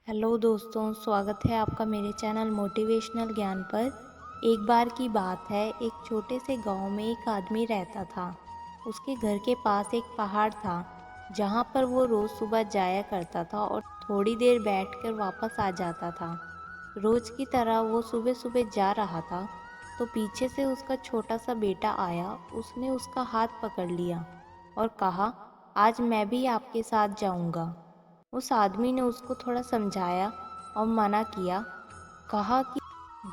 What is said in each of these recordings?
Hello दोस्तों, स्वागत है आपका मेरे चैनल मोटिवेशनल ज्ञान पर। एक बार की बात है, एक छोटे से गांव में एक आदमी रहता था। उसके घर के पास एक पहाड़ था जहां पर वो रोज़ सुबह जाया करता था और थोड़ी देर बैठकर वापस आ जाता था। रोज़ की तरह वो सुबह सुबह जा रहा था तो पीछे से उसका छोटा सा बेटा आया। उसने उसका हाथ पकड़ लिया और कहा, आज मैं भी आपके साथ जाऊंगा। उस आदमी ने उसको थोड़ा समझाया और मना किया। कहा कि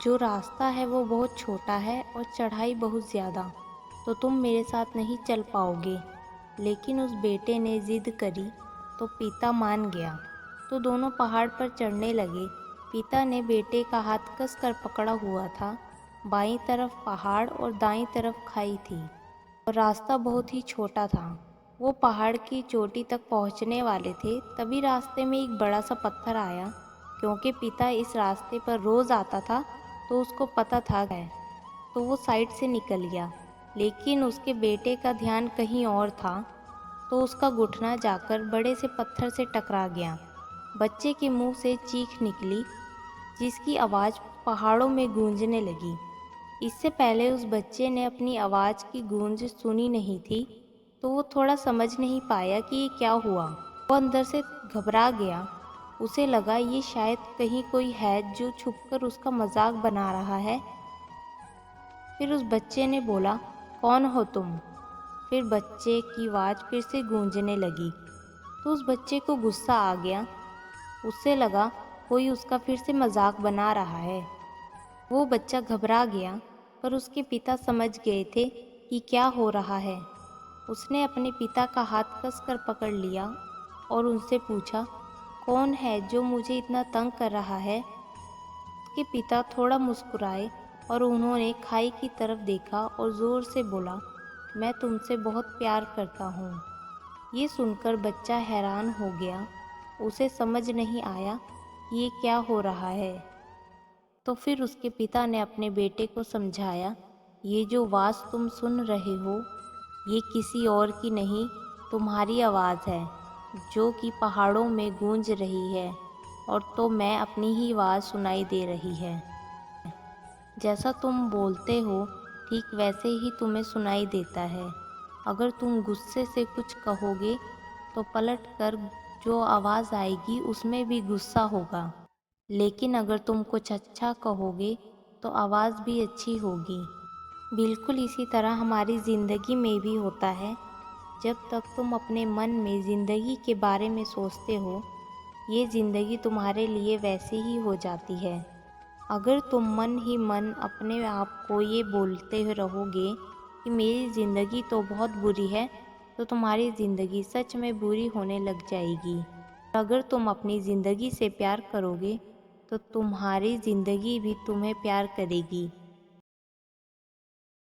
जो रास्ता है वो बहुत छोटा है और चढ़ाई बहुत ज़्यादा, तो तुम मेरे साथ नहीं चल पाओगे। लेकिन उस बेटे ने जिद करी तो पिता मान गया। तो दोनों पहाड़ पर चढ़ने लगे। पिता ने बेटे का हाथ कस कर पकड़ा हुआ था। बाईं तरफ पहाड़ और दाईं तरफ खाई थी और रास्ता बहुत ही छोटा था। वो पहाड़ की चोटी तक पहुंचने वाले थे, तभी रास्ते में एक बड़ा सा पत्थर आया। क्योंकि पिता इस रास्ते पर रोज आता था तो उसको पता था है, तो वो साइड से निकल गया। लेकिन उसके बेटे का ध्यान कहीं और था, तो उसका घुटना जाकर बड़े से पत्थर से टकरा गया। बच्चे के मुंह से चीख निकली, जिसकी आवाज़ पहाड़ों में गूंजने लगी। इससे पहले उस बच्चे ने अपनी आवाज़ की गूंज सुनी नहीं थी, तो वो थोड़ा समझ नहीं पाया कि ये क्या हुआ। वो अंदर से घबरा गया। उसे लगा ये शायद कहीं कोई है जो छुपकर उसका मजाक बना रहा है। फिर उस बच्चे ने बोला, कौन हो तुम? फिर बच्चे की आवाज़ फिर से गूंजने लगी। तो उस बच्चे को गुस्सा आ गया। उसे लगा कोई उसका फिर से मजाक बना रहा है। वो बच्चा घबरा गया, पर उसके पिता समझ गए थे कि क्या हो रहा है। उसने अपने पिता का हाथ कसकर पकड़ लिया और उनसे पूछा, कौन है जो मुझे इतना तंग कर रहा है? उसके पिता थोड़ा मुस्कुराए और उन्होंने खाई की तरफ देखा और ज़ोर से बोला, मैं तुमसे बहुत प्यार करता हूँ। ये सुनकर बच्चा हैरान हो गया। उसे समझ नहीं आया कि ये क्या हो रहा है। तो फिर उसके पिता ने अपने बेटे को समझाया, ये जो आवाज़ तुम सुन रहे हो, ये किसी और की नहीं, तुम्हारी आवाज़ है, जो कि पहाड़ों में गूंज रही है। और तो मैं अपनी ही आवाज़ सुनाई दे रही है। जैसा तुम बोलते हो ठीक वैसे ही तुम्हें सुनाई देता है। अगर तुम गुस्से से कुछ कहोगे तो पलट कर जो आवाज़ आएगी उसमें भी गुस्सा होगा। लेकिन अगर तुम कुछ अच्छा कहोगे तो आवाज़ भी अच्छी होगी। बिल्कुल इसी तरह हमारी ज़िंदगी में भी होता है। जब तक तुम अपने मन में ज़िंदगी के बारे में सोचते हो, ये ज़िंदगी तुम्हारे लिए वैसे ही हो जाती है। अगर तुम मन ही मन अपने आप को ये बोलते रहोगे कि मेरी ज़िंदगी तो बहुत बुरी है, तो तुम्हारी ज़िंदगी सच में बुरी होने लग जाएगी। अगर तुम अपनी ज़िंदगी से प्यार करोगे तो तुम्हारी ज़िंदगी भी तुम्हें प्यार करेगी।